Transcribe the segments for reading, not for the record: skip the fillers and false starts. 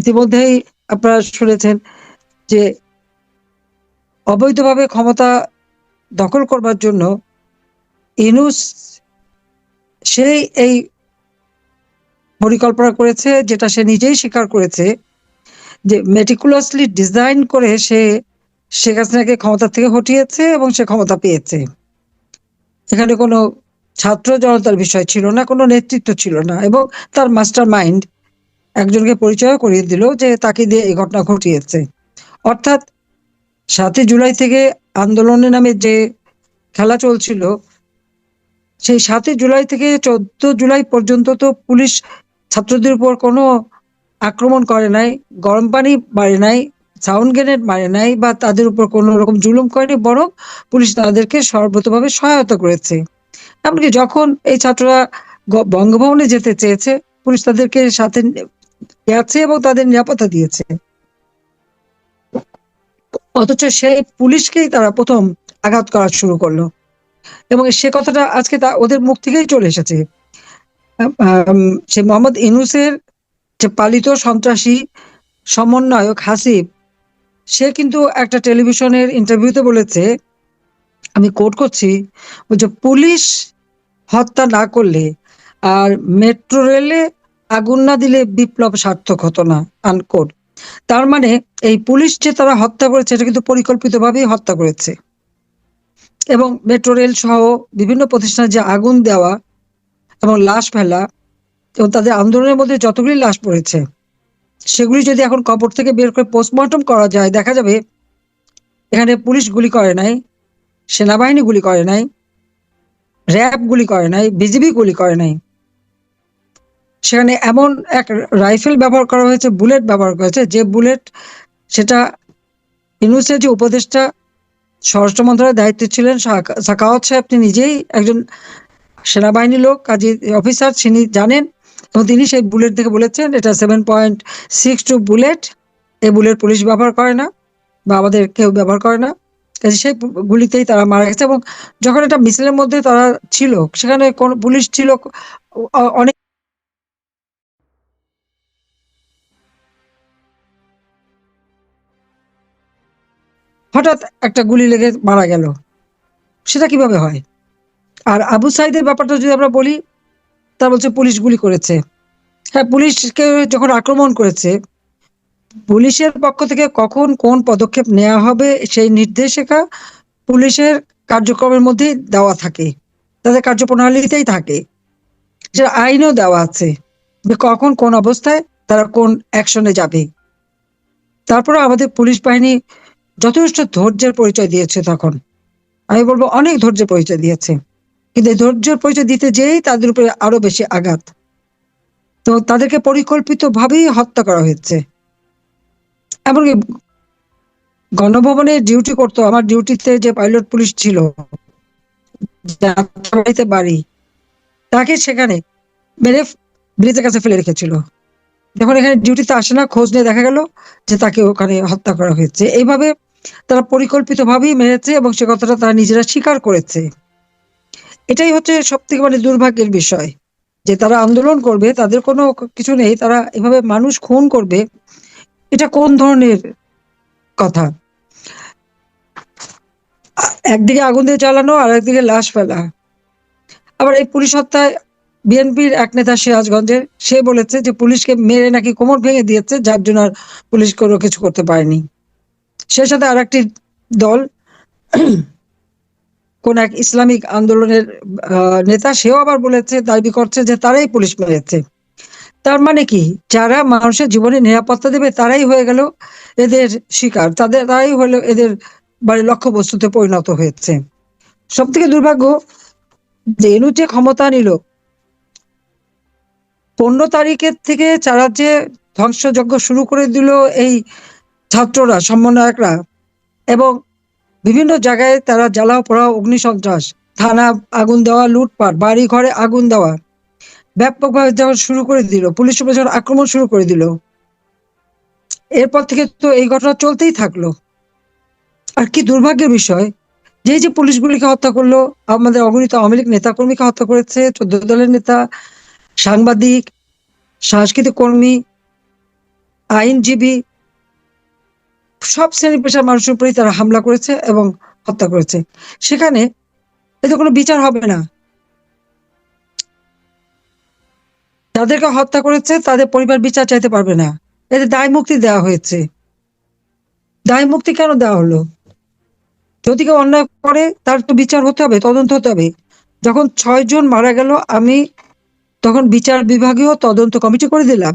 ইতিমধ্যেই আপনারা শুনেছেন যে অবৈধভাবে ক্ষমতা দখল করবার জন্য ইউনূস সেই এই পরিকল্পনা করেছে, যেটা সে নিজেই স্বীকার করেছে, যে মেটিকুলাসলি ডিজাইন করে সে শেখ হাসিনাকে ক্ষমতা থেকে হটিয়েছে এবং সে ক্ষমতা পেয়েছে। এখানে কোনো ছাত্র জনতার বিষয় ছিল না, কোনো নেতৃত্ব ছিল না, এবং তার মাস্টার মাইন্ড একজনকে পরিচয় করিয়ে দিল যে তাকে দিয়ে এই ঘটনা ঘটিয়েছে। অর্থাৎ ৭ই জুলাই থেকে আন্দোলনের নামে যে খেলা চলছিল, সেই ৭ই জুলাই থেকে ১৪ জুলাই পর্যন্ত তো পুলিশ ছাত্রদের উপর কোনো আক্রমণ করে নাই, গরম পানি মারে নাই, সাউন্ড গ্রেনেড মারে নাই, বা তাদের উপর কোনো রকম জুলুম করেনি, বরং পুলিশ তাদেরকে সর্বতভাবে সহায়তা করেছে। এমনকি যখন এই ছাত্ররা বঙ্গভবনে যেতে চেয়েছে, পুলিশ তাদেরকে সাথে গেছে এবং তাদের নিরাপত্তা দিয়েছে। অথচ সেই পুলিশকেই তারা প্রথম আঘাত করা শুরু করলো, এবং সে কথাটা আজকে ওদের মুখ থেকেই চলে এসেছে। সে মোহাম্মদ ইউনূসের যে পালিত সন্ত্রাসী সমন্বয়ক হাসিব, সে কিন্তু একটা টেলিভিশনের ইন্টারভিউতে বলেছে, আমি কোট করছি, বলছে পুলিশ হত্যা না করলে আর মেট্রো রেলে আগুন না দিলে বিপ্লব সার্থক হতো না, আনকোট। তার মানে এই পুলিশ যে তারা হত্যা করেছে, এটা কিন্তু পরিকল্পিতভাবেই হত্যা করেছে। এবং মেট্রো রেল সহ বিভিন্ন প্রতিষ্ঠানে যে আগুন দেওয়া এবং লাশ ফেলা, এবং তাদের আন্দোলনের মধ্যে যতগুলি লাশ পড়েছে, সেগুলি যদি এখন কবর থেকে বের করে পোস্টমর্টম করা যায়, দেখা যাবে এখানে পুলিশ গুলি করে নাই, সেনাবাহিনী গুলি করে নাই, র্যাব গুলি করে নাই, বিজিবি গুলি করে নাই। সেখানে এমন এক রাইফেল ব্যবহার করা হয়েছে, বুলেট ব্যবহার করা হয়েছে, যে বুলেট, সেটা ইউনূসের যে উপদেষ্টা স্বরাষ্ট্র মন্ত্রণালয়ের দায়িত্বে ছিলেন সাখাওয়াত সাহেব, তিনি নিজেই একজন সেনাবাহিনীর লোক, কাজী অফিসার, তিনি জানেন, এবং তিনি সেই বুলেট থেকে বলেছেন এটা 7.62 বুলেট, এই বুলেট পুলিশ ব্যবহার করে না বা আমাদের কেউ ব্যবহার করে না। কাজে সেই গুলিতেই তারা মারা গেছে। এবং যখন এটা মিছিলের মধ্যে তারা ছিল, সেখানে কোন পুলিশ ছিল অনেক, হঠাৎ একটা গুলি লেগে মারা গেল, সেটা কিভাবে হয়? আর আবু সাইদের ব্যাপারটা যদি আমরা বলি, তা বলছে পুলিশ গুলি করেছে। হ্যাঁ, পুলিশকে যখন আক্রমণ করেছে, পুলিশের পক্ষ থেকে কখন কোন পদক্ষেপ নেওয়া হবে সেই নির্দেশিকা পুলিশের কার্যক্রমের মধ্যেই দেওয়া থাকে, তাদের কার্যপ্রণালীতেই থাকে, সেটা আইনও দেওয়া আছে যে কখন কোন অবস্থায় তারা কোন অ্যাকশনে যাবে। তারপরে আমাদের পুলিশ বাহিনী যথেষ্ট ধৈর্যের পরিচয় দিয়েছে। তখন আমি বলবো অনেক ধৈর্যের পরিচয় দিয়েছে, কিন্তু এই ধৈর্যের পরিচয় দিতে যেয়েই তাদের উপরে আরো বেশি আঘাত। তো তাদেরকে পরিকল্পিতভাবেই হত্যা করা হয়েছে। এমনকি গণভবনে ডিউটি করতো, আমার ডিউটিতে যে পাইলট পুলিশ ছিল, যাত্রাবাড়িতে বাড়ি, তাকে সেখানে মেরে ব্রিজের কাছে ফেলে রেখেছিল। যখন এখানে ডিউটিতে আসে না, খোঁজ নিয়ে দেখা গেল যে তাকে ওখানে হত্যা করা হয়েছে। এইভাবে তারা পরিকল্পিতভাবেই মেরেছে, এবং সে কথাটা তারা নিজেরা স্বীকার করেছে। এটাই হচ্ছে সব থেকে দুর্ভাগ্যের বিষয়, যে তারা আন্দোলন করবে, তাদের কোনো কিছু নেই, তারা এভাবে মানুষ খুন করবে, এটা কোন ধরনের কথা? একদিকে আগুন দিয়ে জ্বালানো, আর একদিকে লাশ ফেলা। আবার এই পুলিশ হত্যায় বিএনপির এক নেতা সিরাজগঞ্জের, সে বলেছে যে পুলিশকে মেরে নাকি কোমর ভেঙে দিয়েছে, যার জন্য আর পুলিশ কোনো কিছু করতে পারেনি। সে সাথে আর একটি দল, কোন এক ইসলামিক আন্দোলনের নেতা, সেও আবার বলেছে, দাবি করছে যে তারাই পুলিশ মেরেছে। তার মানে কি, যারা মানুষের জীবনে নিরাপত্তা দেবে তারাই হয়ে গেল এদের শিকার, তারাই হলো এদের বাড়ির লক্ষ্যবস্তুতে পরিণত হয়েছে। সব থেকে দুর্ভাগ্য যে এনু যে ক্ষমতা নিল, 15 তারিখের থেকে যারা যে ধ্বংসযজ্ঞ শুরু করে দিল এই ছাত্ররা, সমন্বয়করা, এবং বিভিন্ন জায়গায় তারা জ্বালাও পোড়াও, অগ্নিসন্ত্রাস, থানা আগুন দেওয়া, লুটপাট, বাড়ি ঘরে আগুন দেওয়া, ব্যাপকভাবে যখন শুরু করে দিল, পুলিশের উপর যখন আক্রমণ শুরু করে দিল, এরপর থেকে তো এই ঘটনা চলতেই থাকলো। আর কি দুর্ভাগ্যের বিষয়, যে পুলিশগুলিকে হত্যা করলো, আমাদের অগণিত আওয়ামী লীগ নেতাকর্মীকে হত্যা করেছে, 14 দলের নেতা, সাংবাদিক, সাংস্কৃতিক কর্মী, আইনজীবী, সব শ্রেণী পেশার মানুষের উপরেই তারা হামলা করেছে এবং হত্যা করেছে। সেখানে এতে কোনো বিচার হবে না। যাদেরকে হত্যা করেছে তাদের পরিবার বিচার চাইতে পারবে না। এদের দায় মুক্তি দেওয়া হয়েছে। দায় মুক্তি কেন দেওয়া হলো? যদি কেউ অন্যায় করে তার তো বিচার হতে হবে, তদন্ত হতে হবে। যখন 6 জন মারা গেল, আমি তখন বিচার বিভাগীয় তদন্ত কমিটি করে দিলাম,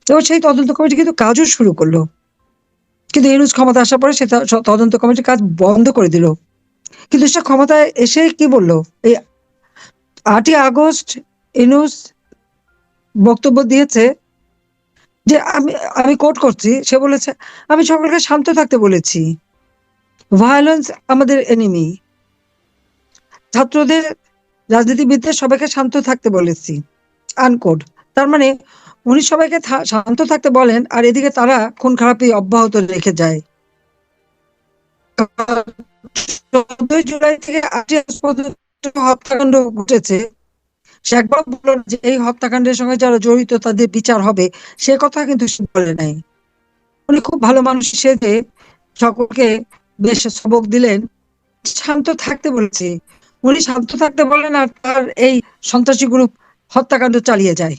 এবং সেই তদন্ত কমিটি কিন্তু কাজও শুরু করলো। কিন্তু ইউনূস ক্ষমতা আসার পরে সে তদন্ত কমিটির কাজ বন্ধ করে দিল। কিন্তু সে ক্ষমতায় এসে কি বললো? এই 8ই আগস্ট ইউনূস বক্তব্য দিয়েছে যে আমি আমি কোট করছি, সে বলেছে, আমি সকলকে শান্ত থাকতে বলেছি, ভায়োলেন্স আমাদের এনিমি। ছাত্রদের, রাজনীতিবিদদের সবাইকে শান্ত থাকতে বলেছি, আনকোট। তার মানে উনি সবাইকে শান্ত থাকতে বলেন, আর এদিকে তারা খুন খারাপি অব্যাহত রেখে যায়। 14 জুলাই থেকে 8ই আগস্ট পর্যন্ত হত্যাকাণ্ড ঘটেছে, সে একবার বলল যে এই হত্যাকাণ্ডের সঙ্গে যারা জড়িত তাদের বিচার হবে, সে কথা কিন্তু সে বলে নাই। উনি খুব ভালো মানুষ সেজে সকলকে বেশ সবক দিলেন, শান্ত থাকতে বলেছে। উনি শান্ত থাকতে বলেন আর তার এই সন্ত্রাসী গ্রুপ হত্যাকাণ্ড চালিয়ে যায়।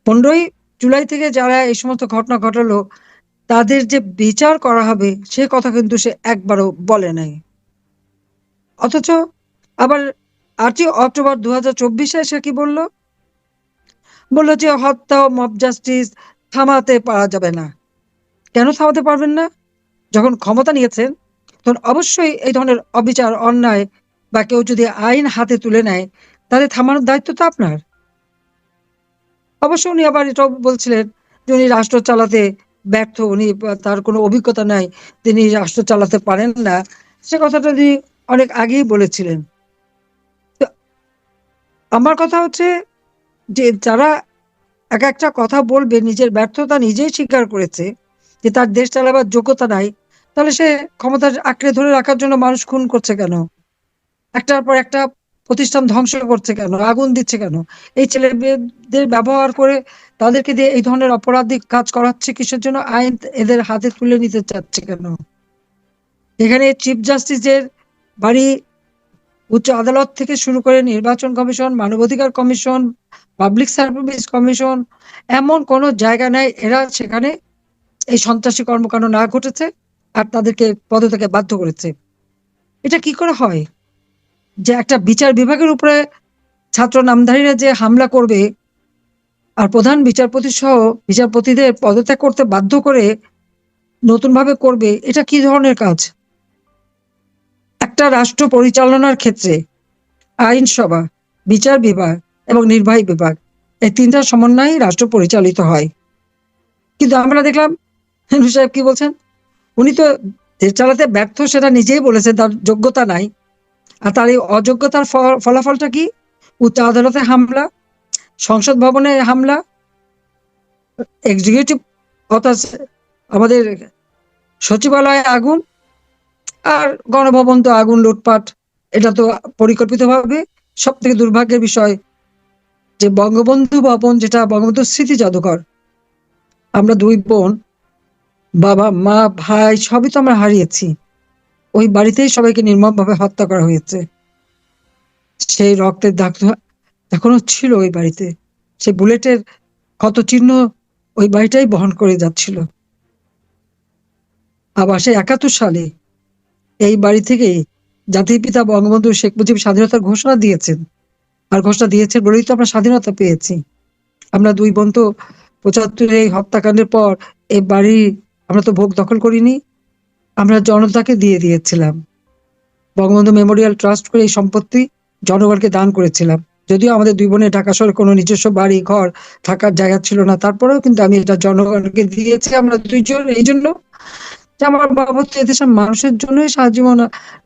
15ই জুলাই থেকে যারা এই সমস্ত ঘটনা ঘটালো তাদের যে বিচার করা হবে সে কথা কিন্তু সে একবারও বলে নাই। অথচ আবার 8ই অক্টোবর 2024 সে কি বলল? বললো যে হত্যা ও মব জাস্টিস থামাতে পারা যাবে না। কেন থামাতে পারবেন না? যখন ক্ষমতা নিয়েছেন তখন অবশ্যই এই ধরনের অবিচার, অন্যায় বা কেউ যদি আইন হাতে তুলে নেয় তাহলে থামানোর দায়িত্ব তো আপনার। অবশ্য উনি আবার এটাও বলছিলেন যে উনি রাষ্ট্র চালাতে ব্যর্থ, উনি তার কোনো অভিজ্ঞতা নাই, তিনি রাষ্ট্র চালাতে পারেন না। সে কথাটা তিনি অনেক আগেই বলেছিলেন। তো আমার কথা হচ্ছে যে যারা এক একটা কথা বলবে, নিজের ব্যর্থতা নিজেই স্বীকার করেছে যে তার দেশ চালাবার যোগ্যতা নাই, তাহলে সে ক্ষমতা আঁকড়ে ধরে রাখার জন্য মানুষ খুন করছে কেন? একটার পর একটা প্রতিষ্ঠান ধ্বংস করছে কেন? আগুন দিচ্ছে কেন? এই ছেলে মেয়েদের ব্যবহার করে তাদেরকে দিয়ে এই ধরনের অপরাধী কাজ করাচ্ছে কিসের জন্য? আইন এদের হাতে তুলে নিতে চাচ্ছে কেন? এখানে চিফ জাস্টিসের বাড়ি, উচ্চ আদালত থেকে শুরু করে নির্বাচন কমিশন, মানবাধিকার কমিশন, পাবলিক সার্ভিস কমিশন, এমন কোনো জায়গা নাই এরা সেখানে এই সন্ত্রাসী কর্মকাণ্ড না ঘটেছে আর তাদেরকে পদত্যাগে বাধ্য করেছে। এটা কি করে হয় যে একটা বিচার বিভাগের উপরে ছাত্র নামধারীরা যে হামলা করবে আর প্রধান বিচারপতি সহ বিচারপতিদের পদত্যাগ করতে বাধ্য করে নতুন ভাবে করবে? এটা কি ধরনের কাজ? একটা রাষ্ট্র পরিচালনার ক্ষেত্রে আইনসভা, বিচার বিভাগ এবং নির্বাহী বিভাগ, এই তিনটার সমন্বয়ে রাষ্ট্র পরিচালিত হয়। কিন্তু আমরা দেখলাম হেনু সাহেব কি বলছেন, উনি তো দেশ চালাতে ব্যর্থ, সেটা নিজেই বলেছেন, তার যোগ্যতা নাই। আর তার এই অযোগ্যতার ফলাফলটা কি? উচ্চ আদালতে হামলা, সংসদ ভবনে হামলা, এক্সিকিউটিভ অর্থাৎ আমাদের সচিবালয়ে আগুন, আর গণভবন তো আগুন, লুটপাট। এটা তো পরিকল্পিতভাবে। সব থেকে দুর্ভাগ্যের বিষয় যে বঙ্গবন্ধু ভবন, যেটা বঙ্গবন্ধু স্মৃতি জাদুঘর, আমরা দুই বোন, বাবা মা ভাই সবই তো আমরা হারিয়েছি। ওই বাড়িতেই সবাইকে নির্মমভাবে হত্যা করা হয়েছে। সেই রক্তের দাগ তো এখনো ছিল ওই বাড়িতে, সেই বুলেটের ক্ষত চিহ্ন ওই বাড়িটাই বহন করে যাচ্ছিল। আবার সেই 71 সালে এই বাড়ি থেকে জাতির পিতা বঙ্গবন্ধু শেখ মুজিব স্বাধীনতার ঘোষণা দিয়েছেন, আর ঘোষণা দিয়েছেন বলেই তো আমরা স্বাধীনতা পেয়েছি। আমরা দুই বোন তো 75 এই হত্যাকাণ্ডের পর এই বাড়ি আমরা তো ভোগ দখল করিনি, আমরা জনতাকে দিয়ে দিয়েছিলাম। বঙ্গবন্ধু মেমোরিয়াল ট্রাস্ট করে এই সম্পত্তি জনগণকে দান করেছিলাম। যদিও আমাদের দুই বোনের ঢাকা শহরে কোনো নিজস্ব বাড়ি ঘর থাকার জায়গা ছিল না, তারপরেও কিন্তু আমি এটা জনগণকে দিয়েছি। আমরা দুইজন এই জন্য যে আমার বাবা হচ্ছে এদেশের মানুষের জন্যই সারা জীবন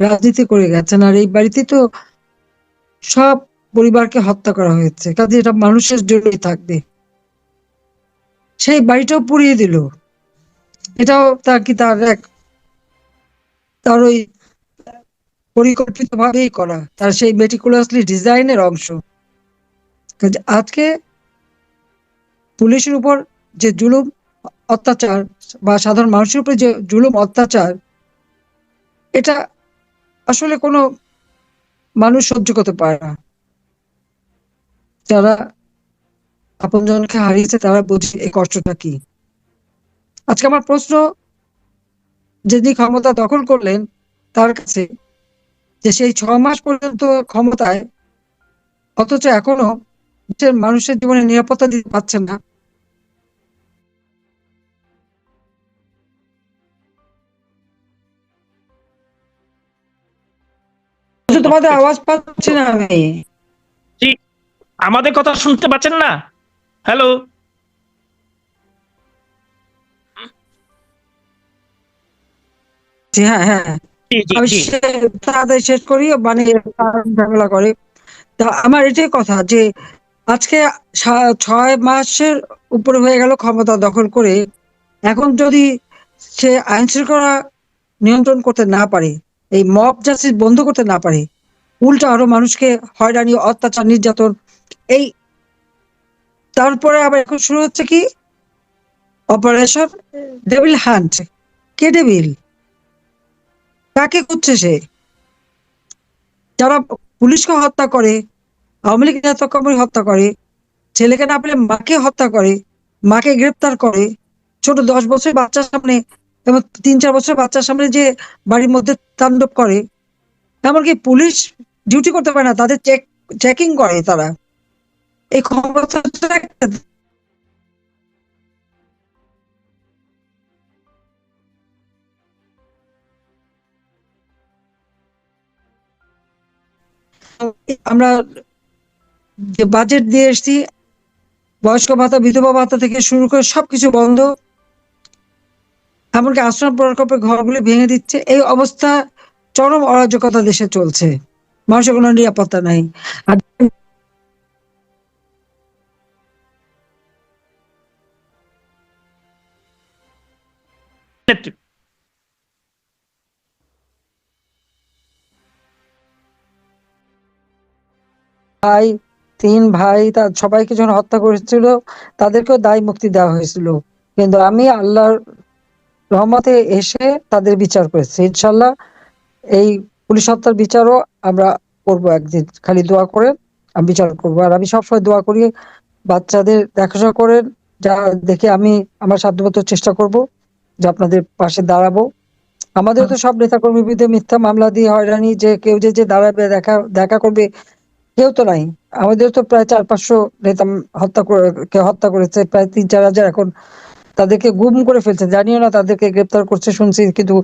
রাজনীতি করে গেছেন, আর এই বাড়িতে তো সব পরিবারকে হত্যা করা হয়েছে, কাজে এটা মানুষের জন্যই থাকবে। সেই বাড়িটাও পুড়িয়ে দিল। এটাও তার কি তার ওই পরিকল্পিত ভাবেই করা, তার সেই মেটিকুলাসলি ডিজাইনের অংশ। কাজে আজকে পুলিশের উপর যে জুলুম অত্যাচার বা সাধারণ মানুষের উপরে যে জুলুম অত্যাচার, এটা আসলে কোনো মানুষ সহ্য করতে পারে না। যারা আপনজনকে হারিয়েছে তারা বোঝে এই কষ্টটা কি। আজকে আমার প্রশ্ন, যিনি ক্ষমতা দখল করলেন তার কাছে, যে সেই 6 মাস পর্যন্ত ক্ষমতায়, অথচ এখনো দেশের মানুষের জীবনে নিরাপত্তা দিতে পারছেন না। তোমাদের আওয়াজ পাচ্ছি না আমি। জি, আমাদের কথা শুনতে পাচ্ছেন না? হ্যালো, হ্যাঁ হ্যাঁ, জি জি আমি জি তাড়াতাড়ি শেষ করি, মানে ঝামেলা করে। তা আমার এটাই কথা যে আজকে 6 মাসের উপরে হয়ে গেল ক্ষমতা দখল করে, এখন যদি সে আইন শৃঙ্খলা নিয়ন্ত্রণ করতে না পারে, এই মব জাস্টিস বন্ধ করতে না পারে, উল্টো আরো মানুষকে হয়রানি, অত্যাচার, নির্যাতন, এই তারপরে আবার এখন শুরু হচ্ছে কি, অপারেশন ডেভিল হান্ট। কে ডেভিল? কাকে খুঁজছে সে? যারা পুলিশকে হত্যা করে, আওয়ামী লীগ নেতাকর্মী হত্যা করে, ছেলেকে না পেলে মাকে হত্যা করে, মাকে গ্রেপ্তার করে, ছোট 10 বছরের বাচ্চার সামনে এবং 3-4 বছরের বাচ্চার সামনে যে বাড়ির মধ্যে তাণ্ডব করে, এমনকি পুলিশ ডিউটি করতে পারে না, তাদের চেকিং করে তারা। এই ক্ষমতাটা আমরা যে বাজেট দিয়ে এসছি, বয়স্ক ভাতা, বিধবা ভাতা থেকে শুরু করে সবকিছু বন্ধ, এমনকি আশ্রম প্রকল্পের ঘরগুলি ভেঙে দিচ্ছে। এই অবস্থা, চরম অরাজকতা দেশে চলছে, মানুষের কোনো নিরাপত্তা নাই। আর ভাই, 3 ভাই, তার সবাইকে যখন হত্যা করেছিল তাদেরকেও দায় মুক্তি দেওয়া হয়েছিল, কিন্তু আমি আল্লাহর রহমতে এসে তাদের বিচার করেছি ইনশাল্লাহ। এই পুলিশ হত্যার বিচারও আমরা করব একদিন, খালি দোয়া করেন, আমি বিচার করবো। আর আমি সবসময় দোয়া করি বাচ্চাদের দেখাশোনা করেন, যা দেখে আমি আমার সাধ্যমতো চেষ্টা করব যে আপনাদের পাশে দাঁড়াবো। আমাদের তো সব নেতাকর্মীর বিরুদ্ধে মিথ্যা মামলা দিয়ে হয়রানি, যে কেউ যে দাঁড়াবে, দেখা দেখা করবে, কেউ তো নাই। আমাদের তো প্রায় 400-500 নেতা হত্যা করেছে, প্রায় 3-4 হাজার এখন তাদেরকে গুম করে ফেলছে, জানিও না তাদেরকে গ্রেপ্তার করছে শুনছি, কিন্তু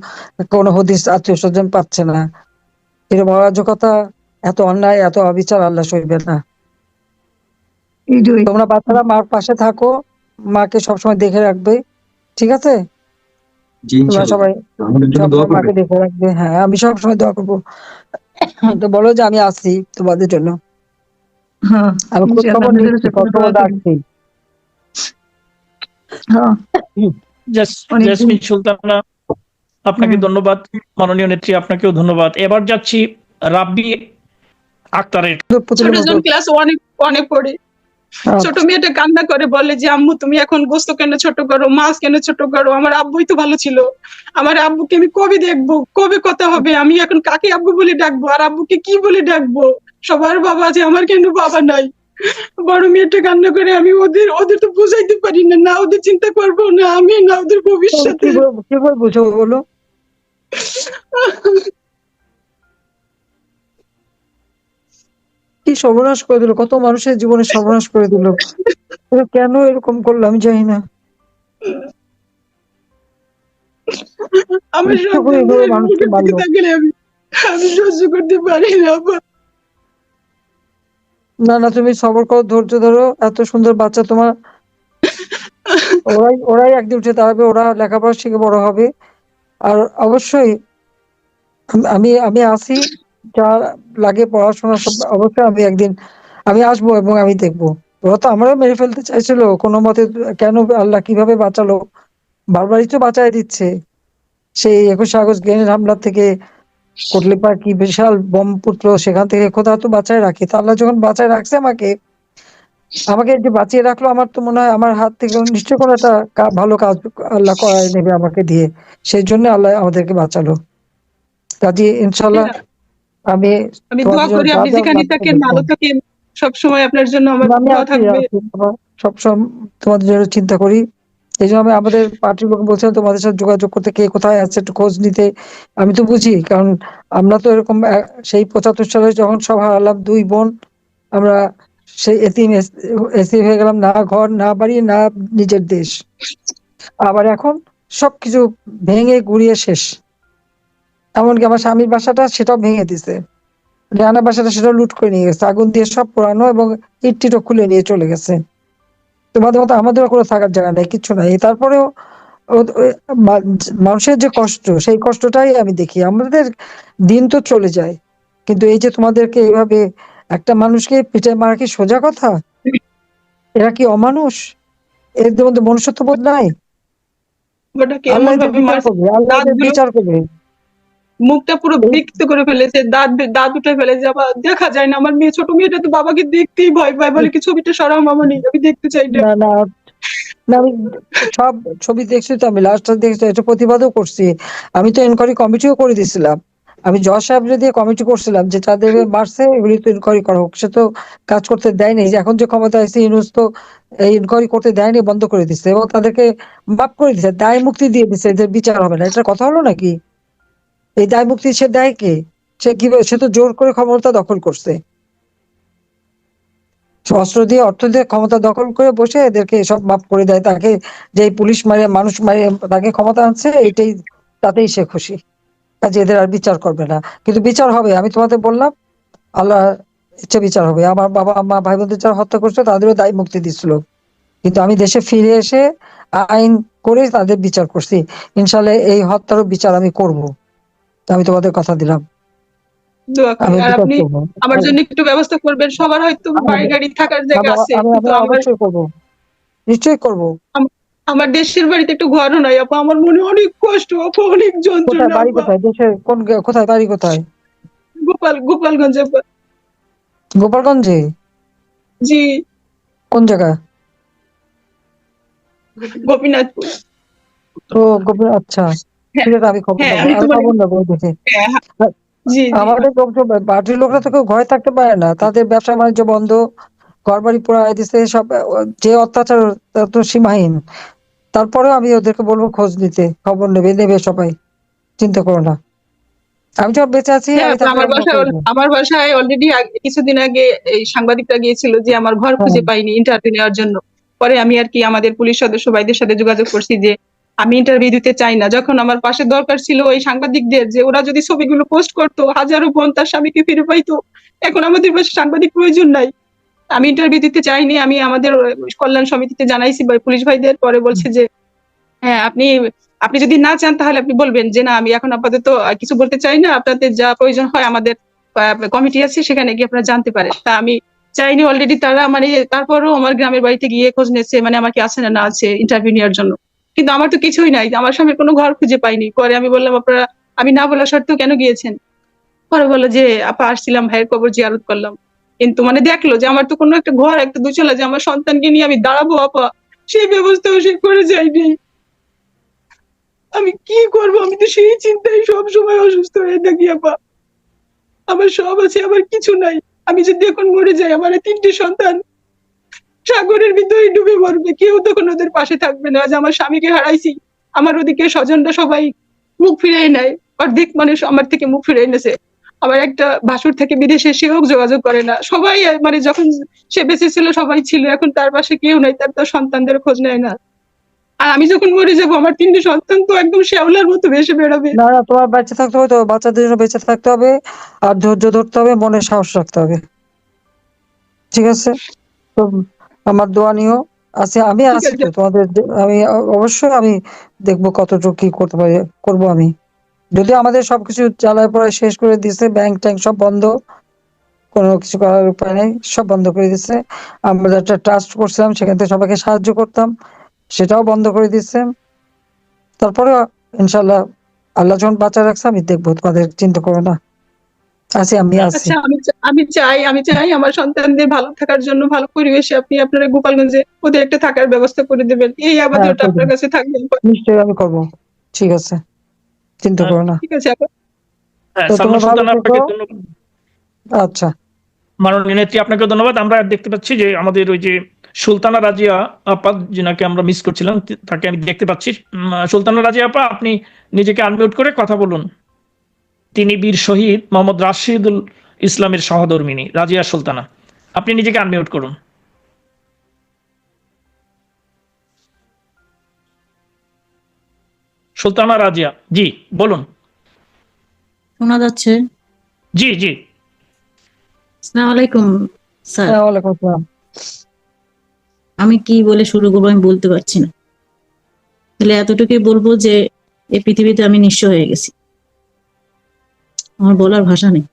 কোনো হদিস আত্মীয় স্বজন পাচ্ছে না। এরকম অরাজকতা, এত অন্যায়, এত অবিচার আল্লাহ সইবে না। তোমরা বাচ্চারা মার পাশে থাকো, মাকে সবসময় দেখে রাখবে, ঠিক আছে? তোমরা সবাই সবসময় মাকে দেখে রাখবে। হ্যাঁ, আমি সবসময় দোয়া করবো। তো বলো যে আমি আছি তোমাদের জন্য, আমি খোঁজ খবর নিচ্ছি, খবর রাখছি। জেসমিন সুলতানা, আপনাকে ধন্যবাদ। মাননীয় নেত্রী, আপনাকেও ধন্যবাদ। এবার যাচ্ছি রাব্বি আক্তারের। ছোটজন ক্লাস ওয়ানে পড়ে, ছোট মেয়েটা কান্না করে বলে যে আম্মু তুমি এখন গোস্ত কেন ছোট করো, মাছ কেন ছোট করো, আমার আব্বুই তো ভালো ছিল, আমার আব্বুকে আমি কবে দেখবো, কবে কথা হবে, আমি এখন কাকে আব্বু বলে ডাকবো, আর আব্বুকে কি বলে ডাকবো, সবার বাবা আছে, আমার কেন বাবা নাই। বড় মেয়েটা কান্না করে, আমি ওদের ওদের তো বুঝাইতে পারি না, না ওদের চিন্তা করবো, না আমি, না ওদের ভবিষ্যতে। কিভাবে বুঝো বলো? কি সর্বনাশ করে দিল, কত মানুষের জীবনে সর্বনাশ করে দিল। কেন এরকম করলো আমি জানি না। আমার সন্তানদের দিকে তাকালে আমি সহ্য করতে পারি না। না না, তুমি সবর করো, ধৈর্য ধরো, এত সুন্দর বাচ্চা তোমার, ওরাই একদিন উঠে দাঁড়াবে, ওরা লেখাপড়া শিখে বড় হবে। আর অবশ্যই আমি আমি আসি, যা লাগে পড়াশোনা সব অবশ্যই আমি একদিন আমি আসবো এবং আমি দেখবো। ওরা তো আমারও মেরে ফেলতে চাইছিল কোনো মতে, কেন আল্লাহ কিভাবে বাঁচালো, বারবারই তো বাঁচায় দিচ্ছে। সেই 21শে আগস্ট গ্রেনেড হামলা থেকে, কোটলিপার কি বিশাল বোমপুত্র, সেখান থেকে খোদা তো বাঁচায় রাখে। তা আল্লাহ যখন বাঁচায় রাখছে আমাকে, আমাকে যে বাঁচিয়ে রাখলো, আমার তো মনে হয় আমার হাত থেকে নিশ্চয় কোনো একটা ভালো কাজ আল্লাহ করায় নেবে আমাকে দিয়ে। সেই জন্য আল্লাহ আমাদেরকে বাঁচালো। কাজে ইনশাল্লাহ হ্যাঁ, আমি আমি দোয়া তোমাদের জন্য করি যা আপনি যা যেখানে লাগবে থাকেন দেখবো। ভালো থাকেন, সব সময় আপনার জন্য আমার আমি দোয়া আছি থাকবে। আছি বাবা, সবসময় তোমাদের জন্য চিন্তা করি। এই জন্য আমি আমাদের পার্টির লোক বলছিলাম তোমাদের সাথে যোগাযোগ করতে, কে কোথায় আছে একটু খোঁজ নিতে। আমি তো বুঝি, কারণ আমরা তো এরকম সেই 75 সালে যখন সব হারালাম, দুই বোন আমরা, সেই এতিম এসি হয়ে গেলাম, না ঘর না বাড়ি না নিজের দেশ। আবার এখন সবকিছু ভেঙে গুড়িয়ে শেষ। এমনকি আমার স্বামীর বাসাটা সেটাও ভেঙে দিছে, রান্নার বাসাটা সেটাও লুট করে নিয়ে গেছে, আগুন দিয়ে সব পোড়ানো এবং ইট টিটও খুলে নিয়ে চলে গেছে। তোমাদের মতো আমাদেরও কোনো থাকার জায়গা নেই, কিচ্ছু নাই। তারপরেও মানুষের যে কষ্ট, সেই কষ্টটাই আমি দেখি। আমাদের দিন তো চলে যায়, কিন্তু এই যে তোমাদেরকে এইভাবে একটা মানুষকে পিঠে মারা কি সোজা কথা? এরা কি অমানুষ? এদের মধ্যে মনুষ্যত্ব বোধ নাই? ওটাকে আল্লাহ এমন এদের ভাবে বিচার মারছে, করবে, আল্লাহ দাঁত এদের গুলো, বিচার করবে। মুখটা পুরো এই বিকৃত করে ফেলেছে, দাঁত দাঁত উঠে ফেলেছে, আবার দেখা যায় না। আমার মেয়ে, ছোট মেয়েটা তো বাবাকে দেখতেই ভয় পায়, বলে কি ছবিটা সরাও মামনি, আমি দেখতে চাই না। না না না, আমি সব ছবি দেখছি তো, আমি লাস্টটা দেখছি, এটা প্রতিবাদও করছি। আমি তো এনকোয়ারি কমিটিও করে দিয়েছিলাম। আমি জজ সাহেবরে দিয়ে কমিটি করছিলাম যে যাদের মারছে এগুলি তো ইনকোয়ারি করা হোক। সে তো কাজ করতে দেয়নি। যে এখন যে ক্ষমতা আছে ইউনূস তো এই ইনকোয়ারি করতে দেয়নি, বন্ধ করে দিচ্ছে এবং তাদেরকে মাফ করে দিচ্ছে, দায় মুক্তি দিয়ে দিচ্ছে, এদের বিচার হবে না। এটা কথা হলো নাকি? এই দায় মুক্তি সে দেয় কে? সে কিভাবে? সে তো জোর করে ক্ষমতা দখল করছে, অস্ত্র দিয়ে অর্থ দিয়ে ক্ষমতা দখল করে বসে এদেরকে সব মাফ করে দেয়। তাকে যে পুলিশ মারে মানুষ মারে তাকে ক্ষমতা আনছে, এটাই তাতেই সে খুশি। কাজে এদের আর বিচার করবে না, কিন্তু বিচার হবে। আমি তোমাদের বললাম, আল্লাহ ইচ্ছে বিচার হবে। আমার বাবা মা ভাই বোনদের যারা হত্যা করছে তাদেরও দায় মুক্তি দিচ্ছিল, কিন্তু আমি দেশে ফিরে এসে আইন করে তাদের বিচার করছি। ইনশাল্লাহ এই হত্যারও বিচার আমি করব, আমি তোমাদের কথা দিলাম। দোয়া করি। আমি আর বিচার আপনি করবো। আমার জন্য একটু ব্যবস্থা করবেন। সবার হয়তো বাড়ি আমি গাড়ি থাকার জায়গা আছে, আমি কিন্তু আমি আমার অবশ্যই করবো, নিশ্চয়ই করবো। আমার দেশের বাড়িতে একটু ঘরও নাই আপা, আমার মনে অনেক কষ্ট আপা, অনেক কোথায় যন্ত্রণা বাড়ি, আপা। কোথায় দেশের কোন কোথায় বাড়ি কোথায়? গোপালগঞ্জ আপা। গোপালগঞ্জে? জি, কোন জায়গা? গোপীনাথপুর। ও গোপাল, আচ্ছা। হ্যাঁ, ঠিক আছে, আমি খবর হ্যাঁ, নেবো, আমি তো আমি মানে, খবর নেবো ওই দেখে। হ্যাঁ, হ্যাঁ, জি জি। আমাদের লোকজন, পার্টির লোকরা তো কেউ ঘরে থাকতে পারে না, তাদের ব্যবসা বাণিজ্য বন্ধ, ঘর বাড়ি পোড়ায় দিচ্ছে সব। যে অত্যাচার তা তো সীমাহীন। তারপরেও আমি ওদেরকে বলবো খোঁজ নিতে, খবর নেবে নেবে সবাই, চিন্তা করো না। আমি যখন বেঁচে আছি, হ্যাঁ আমি আপা, থাকলে এগুলো করবো। আমার বাসায় অলরেডি কিছুদিন আগে এই সাংবাদিকরা গিয়েছিল যে আমার ঘর হ্যাঁ, খুঁজে পাইনি ইন্টারভিউ নেওয়ার জন্য। পরে আমি আর কি আমাদের পুলিশ সদস্য ভাইদের সাথে যোগাযোগ করছি যে আমি ইন্টারভিউ দিতে চাই না। যখন আমার পাশে দরকার ছিল ওই সাংবাদিকদের, যে ওরা যদি ছবিগুলো পোস্ট করতো হাজারো বোন তার স্বামীকে ফিরে পাইতো, এখন আমাদের পাশে সাংবাদিক প্রয়োজন নাই। আমি ইন্টারভিউ দিতে চাইনি। আমি আমাদের কল্যাণ সমিতিতে জানাইছি বা পুলিশ ভাইদের, পরে বলছে যে হ্যাঁ, আপনি আপনি যদি না চান তাহলে আপনি বলবেন যে না, আমি এখন আপাতত কিছু বলতে চাই না, আপনাদের যা প্রয়োজন হয় আমাদের কমিটি আছে সেখানে গিয়ে আপনারা জানতে পারেন। তা আমি চাইনি অলরেডি তারা মানে, তারপরও আমার গ্রামের বাড়িতে গিয়ে খোঁজ নিচ্ছে মানে আমাকে আছে না না আছে ইন্টারভিউ নেওয়ার জন্য। কিন্তু আমার তো কিছুই নাই, আমার স্বামীর কোনো ঘর খুঁজে পাইনি। পরে আমি বললাম আপনারা, আমি না বলা সত্ত্বেও কেন গিয়েছেন? পরে বললো যে আপা আসছিলাম, ভাইয়ের কবর জিয়ারত করলাম। কিন্তু মানে দেখলো যে আমার তো কোনো একটা ঘর, একটা দুচলা, যে আমার সন্তানকে নিয়ে আমি দাঁড়াবো আপা, সেই ব্যবস্থাও সে করে যায়নি। আমি কি করব? আমি তো সেই চিন্তায় সব সময় অসুস্থ হয়ে থাকি আপা। আমার সব আছে, আমার কিছু নাই। আমি যদি এখন মরে যাই, আমার এই 3টে সন্তান সাগরের ভিতরে ডুবে মরবে, কেউ তখন ওদের পাশে থাকবে না। আজ আমার স্বামীকে হারাইছি, আমার ওদিকে স্বজনরা সবাই মুখ ফিরিয়ে নেয়, অর্ধেক মানুষ আমার থেকে মুখ ফিরিয়ে এনেছে। আমার একটা ভাসুর থেকে বিদেশে, সেও যোগাযোগ করে না। সবাই মানে যখন সে বেঁচে ছিল সবাই ছিল, এখন তার পাশে কেউ নাই, তার সন্তানদের খোঁজ নেয় না। আর আমি যখন মরে যাবো আমার 3টে সন্তান তো একদম শ্যাওলার মতো ভেসে বেড়াবে। না না, তোমার বেঁচে থাকতে হবে তো, বাচ্চাদের জন্য বেঁচে থাকতে হবে, আর ধৈর্য ধরতে হবে, মনে সাহস রাখতে হবে। ঠিক আছে? তো আমার দোয়া নিও। আছে, আমি ঠিক আছি আছে। তো তোমাদের, আমি অবশ্যই আমি দেখবো কতটুকু কি করতে পারি, করবো আমি। যদিও আমাদের সবকিছু জ্বালায় পড়ায় শেষ করে দিছে, ব্যাংক ট্যাঙ্ক সব বন্ধ, কোনো কিছু করার উপায় নেই, সব বন্ধ করে দিচ্ছে। আমরা একটা ট্রাস্ট করছিলাম, সেখান থেকে সবাইকে সাহায্য করতাম, সেটাও বন্ধ করে দিচ্ছে। তারপরে ইনশাল্লাহ আল্লাহ যখন বাঁচা রাখছে, আমি দেখবো, তোমাদের চিন্তা করো না। আছি, আমি আছি। আচ্ছা, আমি চাই আমার সন্তানদের ভালো থাকার জন্য ভালো পরিবেশে আপনি আপনারা গোপালগঞ্জে ওদের একটা থাকার ব্যবস্থা করে দেবেন, এই হ্যাঁ, আবাদিওটা করবো, আপনার কাছে থাকবে। নিশ্চয়ই আমি করবো। ঠিক আছে, চিন্তা আহ, করো না। ঠিক আছে আপা। হ্যাঁ, তো সালমা তোমরা ভালো সুলতানা, থেকো। আপনাকে ধন্যবাদ। আচ্ছা, মাননীয় নেত্রী, আপনাকে ধন্যবাদ। আমরা দেখতে পাচ্ছি যে আমাদের ওই যে সুলতানা রাজিয়া আপা, যিনাকে আমরা মিস করছিলাম, তাকে আমি দেখতে পাচ্ছি। সুলতানা রাজিয়া আপা, আপনি নিজেকে আনমিউট করে কথা বলুন। তিনি বীর শহীদ মোহাম্মদ রাশিদুল ইসলামের সহধর্মিণী রাজিয়া সুলতানা। আপনি নিজেকে আনমিউট করুন। সুলতানা রাজিয়া, জি বলুন। শোনা যাচ্ছে? জি জি। আসসালামু আলাইকুম স্যার। হ্যাঁ, ওয়ালাইকুম আসসালাম। আমি কি বলে শুরু করবো আমি বলতে পারছি না, তাহলে এতটুকুই বলবো যে এই পৃথিবীতে আমি নিঃস্ব হয়ে গেছি, আমার বলার ভাষা নেই।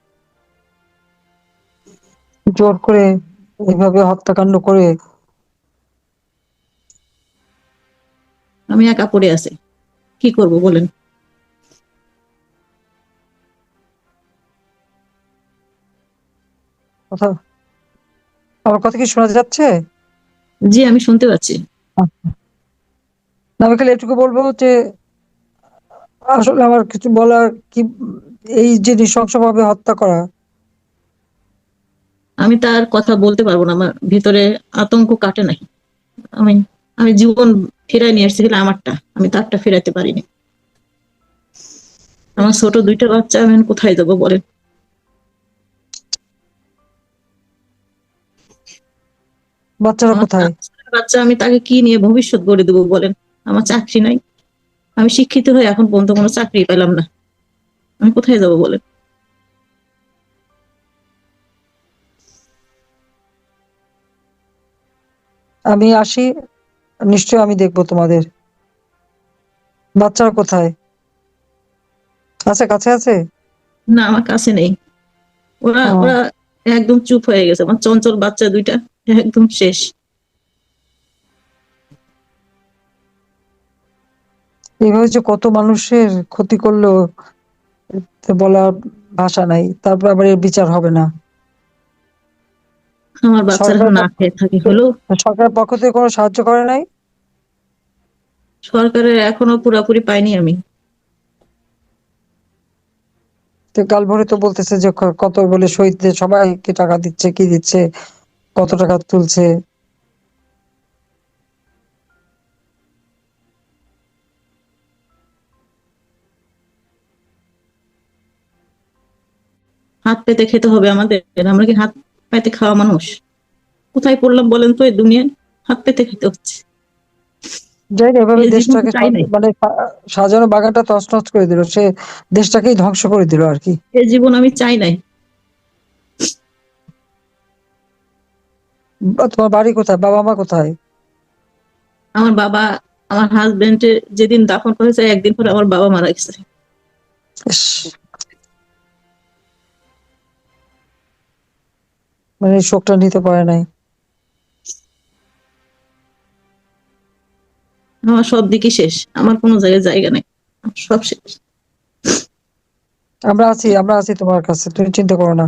জোর করে এইভাবে হত্যাকাণ্ড করে আমি একা পড়ে আছি, কি করব বলেন? কথা, আমার কথা কি শোনা যাচ্ছে? জি, আমি শুনতে পাচ্ছি। না, আমি খালি এটুকু বলবো যে আসলে আমার কিছু বলার কি, এই যে নৃশংসভাবে হত্যা করা, আমি তার কথা বলতে পারবো না, আমার ভিতরে আতঙ্ক কাটে নাই। আমি আমি জীবন ফিরাই নিয়ে এসেছিলাম আমারটা, আমি তারটা ফেরাতে পারিনি। আমার ছোট দুইটা বাচ্চা, আমি এখন কোথায় যাবো বলেন? বাচ্চারা আমার কোথায়? বাচ্চা, আমি তাকে কি নিয়ে ভবিষ্যৎ গড়ে দেবো বলেন? আমার চাকরি নাই, আমি শিক্ষিত হয়ে এখন পর্যন্ত কোনো চাকরি পেলাম না, আমি কোথায় যাবো বলেন? আমি আসি, নিশ্চয় আমি দেখবো তোমাদের। বাচ্চারা কোথায়? আছে, কাছে আছে? না, আমার কাছে নেই। ওরা ও, ওরা একদম চুপ হয়ে গেছে, আমার চঞ্চল বাচ্চা দুইটা একদম শেষ। এইভাবে যে কত মানুষের ক্ষতি করলো, তো বলার ভাষা নাই। তারপর আবার এর বিচার হবে না? আমার বাচ্চারা সরকার এখন না খেয়ে থাকে হলো। সরকারের পক্ষ থেকে কোনো সাহায্য করে নাই? সরকারের এখনো পুরাপুরি পাইনি আমি। তো কাল ভোরে তো বলতেছে যে কত বলে শহীদদের সবাইকে টাকা দিচ্ছে, কি দিচ্ছে, কত টাকা তুলছে। হাত পেতে খেতে হবে আমাদের, আমরা কি হাত পেতে খাওয়া মানুষ? কোথায় পড়লাম বলেন তো এই দুনিয়ায়, হাত পেতে খেতে হচ্ছে। যাই না, এভাবে এই জীবন তো দেশটাকে চাই নাই, মানে সাজানো বাগানটা তছনছ করে দিল, সে দেশটাকেই ধ্বংস করে দিল আর কি। এই জীবন আমি চাই নাই। তোমার বাড়ি কোথায়, বাবা মা কোথায়? আমার বাবা, আমার হাজবেন্ডের যেদিন দাফন করেছে একদিন পরে আমার বাবা মারা গেছে। ইস, মানে এই শোকটা নিতে পারে নাই। আমার সব দিকই শেষ, আমার কোনো জায়গায় জায়গা নেই, সব শেষ। আমরা আছি, আমরা আছি তোমার কাছে, তুমি চিন্তা করো না।